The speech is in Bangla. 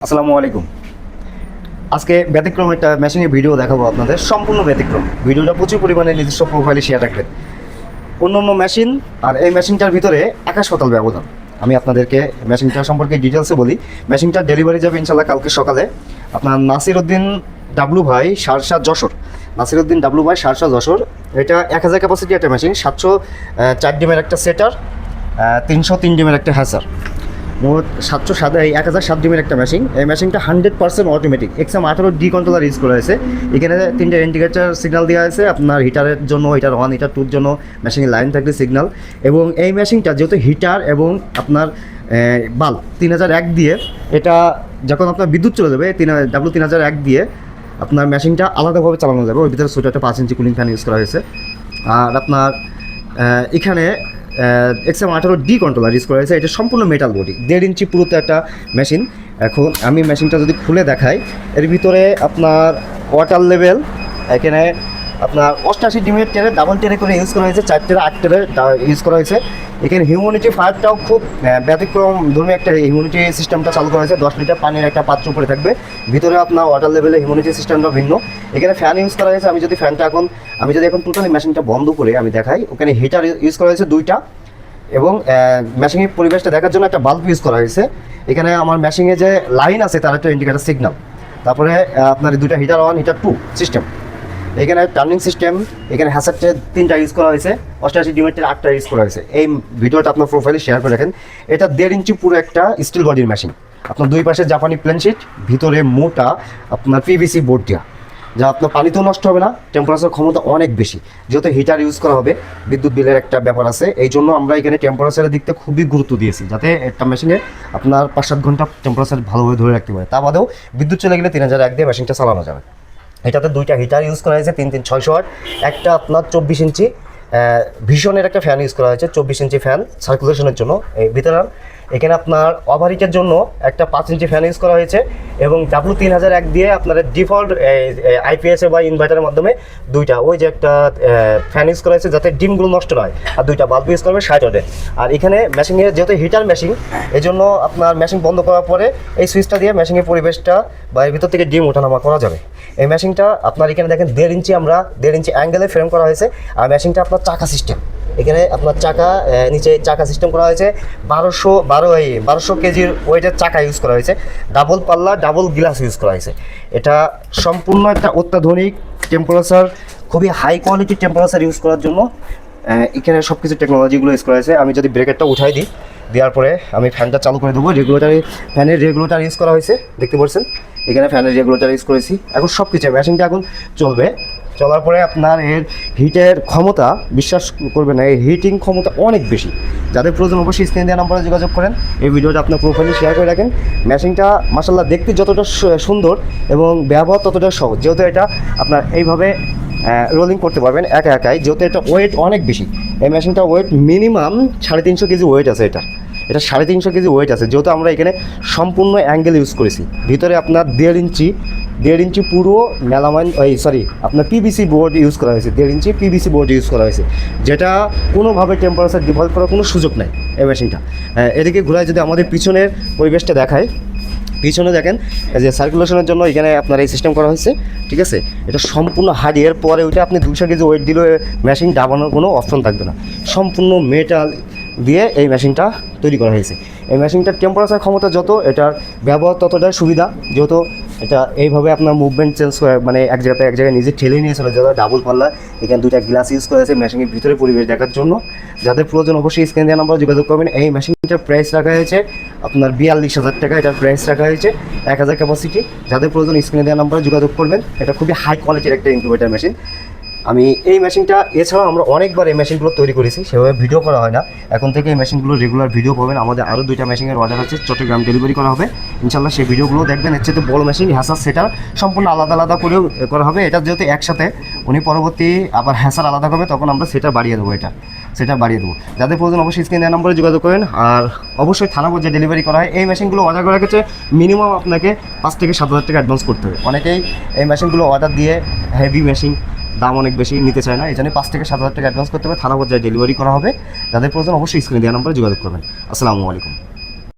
আসসালামু আলাইকুম। আজকে ব্যতিক্রম একটা মেশিনের ভিডিও দেখাবো আপনাদের, সম্পূর্ণ ব্যতিক্রম। ভিডিওটা প্রচুর পরিমাণে নিজস্ব প্রোফাইলে শেয়ার রাখবেন। অন্য মেশিন আর এই মেশিনটার ভিতরে আকাশ পাতাল ব্যবধান। আমি আপনাদেরকে মেশিনটা সম্পর্কে ডিটেলসে বলি। মেশিনটার ডেলিভারি যাবে ইনশাল্লাহ কালকে সকালে। আপনার নাসিরউদ্দিন ডাব্লু ভাই সারসা যশোর, নাসিরউদ্দিন ডাব্লু ভাই সারসা যশোর। এটা 1000 ক্যাপাসিটি একটা মেশিন, 704 ডিমের একটা সেটার, 303 ডিমের একটা হ্যাসার, মোট 1007 ডিমের একটা মেশিন। এই মেশিনটা 100% অটোমেটিক XM18D কন্ট্রোলার ইউজ করা হয়েছে। এখানে 3টে ইন্ডিকেটর সিগন্যাল দেওয়া আছে আপনার হিটারের জন্য, হিটার 1 হিটার 2 জন্য মেশিনের লাইন থাকলে সিগন্যাল। এবং এই মেশিনটা যেহেতু হিটার এবং আপনার বাল্ব 3001 দিয়ে, এটা যখন আপনার বিদ্যুৎ চলে যাবে W3001 দিয়ে আপনার মেশিনটা আলাদাভাবে চালানো যাবে। ওর ভিতরে ছোটো একটা 5 ইঞ্চি কুলিং ফ্যান ইউজ করা হয়েছে। আর আপনার এখানে XM18D কন্ট্রোলার ইউজ করা হয়েছে। এটা সম্পূর্ণ মেটাল বডি, 1.5 ইঞ্চি পুরোতে একটা মেশিন। এখন আমি মেশিনটা যদি খুলে দেখাই, এর ভিতরে আপনার ওয়াটার লেভেল এখানে আপনার 88 ডিমের টেরে ডাবল টেরে করে ইউজ করা হয়েছে, 4 টেরে 8 টেরে ইউজ করা হয়েছে। এখানে হিউমিডিটি ফায়ারটাও খুব ব্যতিক্রম ধর্মী একটা হিউমিডিটি সিস্টেমটা চালু করা হয়েছে। 10 লিটার পানির একটা পাত্র উপরে থাকবে, ভিতরে আপনার ওয়াটার লেভেলে হিউমিডিটি সিস্টেমটা ভিন্ন। এখানে ফ্যান ইউজ করা হয়েছে। আমি যদি এখন টোটালি মেশিনটা বন্ধ করে আমি দেখাই, ওখানে হিটার ইউজ করা হয়েছে 2টা, এবং মেশিনের পরিবেশটা দেখার জন্য একটা বাল্ব ইউজ করা হয়েছে। এখানে আমার মেশিনে যে লাইন আছে তার একটা ইন্ডিকেটার সিগন্যাল। তারপরে আপনার 2টা হিটার 1 হিটার 2 সিস্টেম। এখানে টার্নিং সিস্টেম, এখানে হ্যাসারটে 3টা ইউজ করা হয়েছে, 88 ডিমেটের 8টা ইউজ করা হয়েছে। এই ভিডিওটা আপনার প্রোফাইলে শেয়ার করে রাখেন। এটা 1.5 ইঞ্চি পুরো একটা স্টিল বডির মেশিন। আপনার দুই পাশে জাপানি প্লেন শিট, ভিতরে মোটা আপনার PVC বোর্ড দেওয়া, যা আপনার পানিতেও নষ্ট হবে না। টেম্পারেচার ক্ষমতা অনেক বেশি, যেহেতু হিটার ইউজ করা হবে, বিদ্যুৎ বিলের একটা ব্যাপার আছে। এই জন্য আমরা এখানে টেম্পারেচারের দিকতে খুবই গুরুত্ব দিয়েছি, যাতে একটা মেশিনে আপনার 5-7 ঘন্টা টেম্পারেচার ভালোভাবে ধরে রাখতে পারে। তা বাদেও বিদ্যুৎ চলে গেলে 3001 দিয়ে মেশিনটা চালানো যাবে। এটাতে 2টা হিটার ইউজ করা হয়েছে, 33600 ওয়াট। একটা আপনার 24 ইঞ্চি ভিশনের একটা ফ্যান ইউজ করা হয়েছে, 24 ইঞ্চি ফ্যান সার্কুলেশনের জন্য। এই ভিতরে এখানে আপনার ওভারহিটের জন্য একটা 5 ইঞ্চি ফ্যান ইউজ করা হয়েছে, এবং W3001 দিয়ে আপনার ডিফল্ট IPS বা ইনভার্টারের মাধ্যমে 2টা ওই যে একটা ফ্যান ইউজ করা হয়েছে, যাতে ডিমগুলো নষ্ট হয়। আর 2টা বাল্ব ইউজ করবে 60 ওয়াটের। আর এখানে মেশিনের যেহেতু হিটার মেশিন, এই জন্য আপনার মেশিন বন্ধ করার পরে এই সুইচটা দিয়ে মেশিনের পরিবেশটা বা এর ভিতর থেকে ডিম ওঠানামা করা যাবে। এই মেশিনটা আপনার এখানে দেখেন 1.5 ইঞ্চি 1.5 ইঞ্চি অ্যাঙ্গেলে ফ্রেম করা হয়েছে। আর মেশিনটা আপনার চাকা সিস্টেম, এখানে আপনার চাকা নিচে চাকা সিস্টেম করা হয়েছে। 1200 কেজির ওয়েটের চাকা ইউজ করা হয়েছে, ডাবল পাল্লা ডাবল গ্লাস ইউজ করা হয়েছে। এটা সম্পূর্ণ একটা অত্যাধুনিক টেম্পারেচার, খুবই হাই কোয়ালিটির টেম্পারেচার ইউজ করার জন্য এখানে সব কিছু টেকনোলজিগুলো ইউজ করা হয়েছে। আমি যদি ব্রেকেটটা উঠাই দিই, দেওয়ার পরে আমি ফ্যানটা চালু করে দেবো। ফ্যানের রেগুলেটর ইউজ করা হয়েছে, দেখতে পাচ্ছেন এখানে ফ্যানের রেগুলেটর ইউজ করেছি। এখন সব কিছু মেশিনটা এখন চলবে। চলার পরে আপনার এর হিটের ক্ষমতা, বিশ্বাস করবেন না, এর হিটিং ক্ষমতা অনেক বেশি। যাদের প্রয়োজন অবশ্যই স্ক্রিনে দেওয়া নম্বরে যোগাযোগ করেন। এই ভিডিওটা আপনার প্রোফাইলে শেয়ার করে রাখেন। মেশিনটা মাশাআল্লাহ দেখতে যতটা সুন্দর এবং ব্যবহার ততটা সহজ, যেহেতু এটা আপনার এইভাবে রোলিং করতে পারবেন একাই, যেহেতু এটা ওয়েট অনেক বেশি। এই মেশিনটা ওয়েট মিনিমাম 350 কেজি ওয়েট আছে। এটা 350 কেজি ওয়েট আছে, যেহেতু আমরা এখানে সম্পূর্ণ অ্যাঙ্গেল ইউজ করেছি। ভিতরে আপনার 1.5 ইঞ্চি পুরো মেলামাইন আপনার PVC বোর্ড ইউজ করা হয়েছে। 1.5 ইঞ্চি PVC বোর্ড ইউজ করা হয়েছে, যেটা কোনোভাবে টেম্পারেচার ডিফল্ট করার কোনো সুযোগ নাই এই মেশিনটা। এদিকে ঘোরায় যদি আমাদের পিছনের পরিবেশটা দেখায়, পিছনে দেখেন যে সার্কুলেশনের জন্য এখানে আপনার এই সিস্টেম করা হয়েছে, ঠিক আছে। এটা সম্পূর্ণ হার্ডওয়্যার। পরে ওইটা আপনি 200 কেজি ওয়েট দিলেও মেশিন ডাবানোর কোনো অপশন থাকবে না। সম্পূর্ণ মেটাল দিয়ে এই মেশিনটা তৈরি করা হয়েছে। এই মেশিনটার টেম্পারেচার ক্ষমতা যত, এটার ব্যবহার ততটাই সুবিধা, যেহেতু এটা এইভাবে আপনার মুভমেন্ট চেঞ্জ করে, মানে এক জায়গায় নিজে ঠেলে নিয়ে চলে যাবে। ডাবল পাল্লা, এখানে 2টা গ্লাস ইউজ করা হয়েছে মেশিনের ভিতরে পরিবেশ দেখার জন্য। যাদের প্রয়োজন অবশ্যই স্ক্রিনে দেওয়া নাম্বারে যোগাযোগ করবেন। এই মেশিনটার প্রাইস রাখা হয়েছে আপনার 42,000 টাকা। এটার প্রাইস রাখা হয়েছে 1000 ক্যাপাসিটি। যাদের প্রয়োজন স্ক্রিনে দেওয়া নাম্বারে যোগাযোগ করবেন। এটা খুবই হাই কোয়ালিটির একটা ইনকিউবেটর মেশিন। আমি এই মেশিনটা, এছাড়াও আমরা অনেকবার এই মেশিনগুলো তৈরি করেছি, সেভাবে ভিডিও করা হয় না। এখন থেকে এই মেশিনগুলো রেগুলার ভিডিও পাবেন। আমাদের আরও 2টা মেশিনের অর্ডার আছে, চট্টগ্রাম ডেলিভারি করা হবে ইনশাল্লাহ। সেই ভিডিওগুলো দেখবেন। এর চেয়ে বড় মেশিন হ্যাসার সেটার সম্পূর্ণ আলাদা করেও করা হবে। এটা যেহেতু একসাথে, উনি পরবর্তী আবার হ্যাসার আলাদা করবে, তখন আমরা সেটা বাড়িয়ে দেবো। সেটা বাড়িয়ে দেবো। যাদের প্রয়োজন অবশ্যই স্ক্রিনে দেওয়া নম্বরে যোগাযোগ করেন। আর অবশ্যই থানা পর্যায়ে ডেলিভারি করা হয়। এই মেশিনগুলো অর্ডার করার ক্ষেত্রে মিনিমাম আপনাকে 5 থেকে 7,000 টাকা অ্যাডভান্স করতে হবে। অনেকেই এই মেশিনগুলো অর্ডার দিয়ে হেভি মেশিন, দাম অনেক বেশি নিতে চায় না, এই জন্য 5 থেকে 7,000 টাকা অ্যাডভান্স করতে হবে। থানা পর্যায়ে ডেলিভারি করা হবে। যাদের প্রয়োজন অবশ্যই স্ক্রিনে দেওয়া নম্বরে যোগাযোগ করবেন। আসসালামু আলাইকুম।